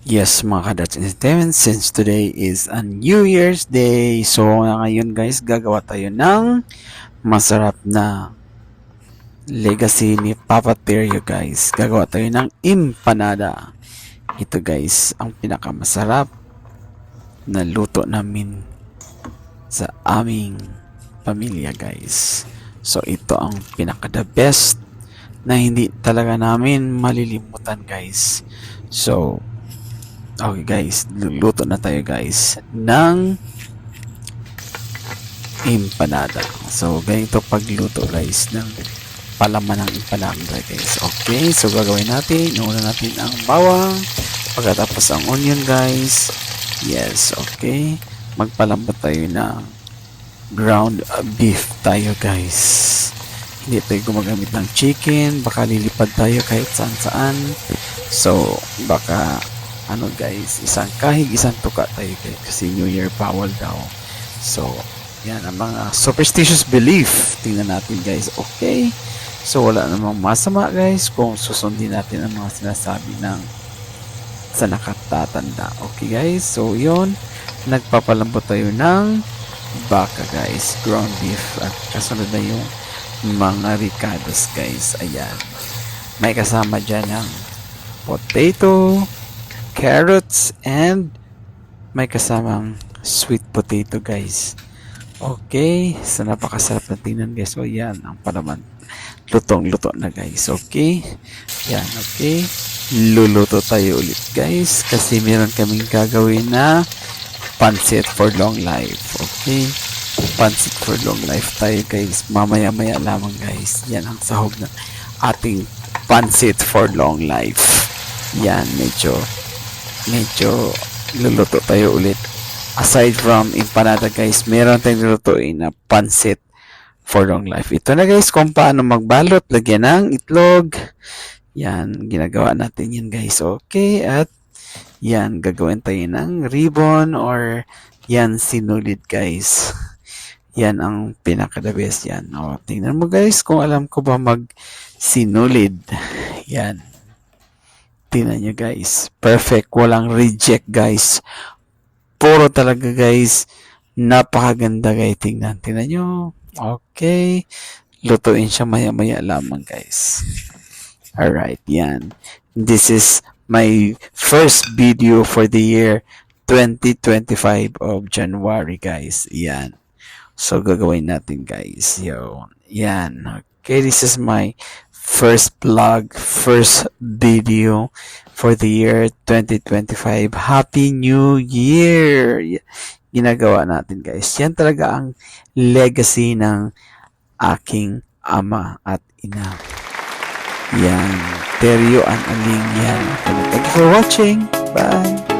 Yes, mga Kadats Entertainment, since today is a New Year's Day, so ngayon guys, gagawa tayo ng masarap na legacy ni Papa Terrio guys. Gagawa tayo ng empanada. Ito guys, ang pinakamasarap na luto namin sa aming pamilya guys. So ito ang pinaka the best na hindi talaga namin malilimutan guys. So okay guys, luluto na tayo guys ng empanada. So ganito pagluto guys ng palaman ng empanada guys. Okay, so gagawin natin, inuuna natin ang bawang, pagkatapos ang onion guys. Yes, okay. Magpalambot tayo ng ground beef tayo guys. Hindi tayo gumagamit ng chicken, baka lilipad tayo kahit saan saan. So baka ano guys, isang kahig isang tuka tayo guys kasi New Year bawal daw. So yan ang mga superstitious belief. Tingnan natin guys. Okay, so wala namang masama guys kung susundin natin ang mga sinasabi ng sa nakatatanda. Okay guys, so yon, nagpapalambot tayo ng baka guys, ground beef, at kasunod na yung mga ricados guys. Ayan, may kasama dyan ng potato, carrots, and may kasamang sweet potato guys. Okay, so napakasarap na tingnan guys. So yan ang palaman, lutong luto na guys. Okay, yan. Okay, luluto tayo ulit guys kasi meron kaming gagawin na pancit for long life. Okay, pancit for long life tayo guys, mamaya maya lamang guys. Yan ang sahog ng ating pancit for long life. Yan, medyo luluto tayo ulit. Aside from empanada guys, meron tayong lulutuin na pancit for long life. Ito na guys kung paano magbalot, lagyan ng itlog. Yan, ginagawa natin yan guys. Okay, at yan, gagawin tayo ng ribbon or yan, sinulid guys. Yan ang pinaka-the best yan. O, tingnan mo guys kung alam ko ba mag sinulid. Yan. Tingnan nyo guys, perfect, walang reject guys, puro talaga guys, napakaganda guys. Tingnan nyo. Okay, lutuin siya maya maya lamang guys. Alright, yan, this is my first video for the year 2025 of January guys. Yan, so gagawin natin guys. Yo, yan. Okay, this is my first vlog, first video for the year 2025. Happy New Year! Ginagawa natin guys. Yan talaga ang legacy ng aking ama at ina. Yan. Terrio and Aling yan. Thank you for watching. Bye!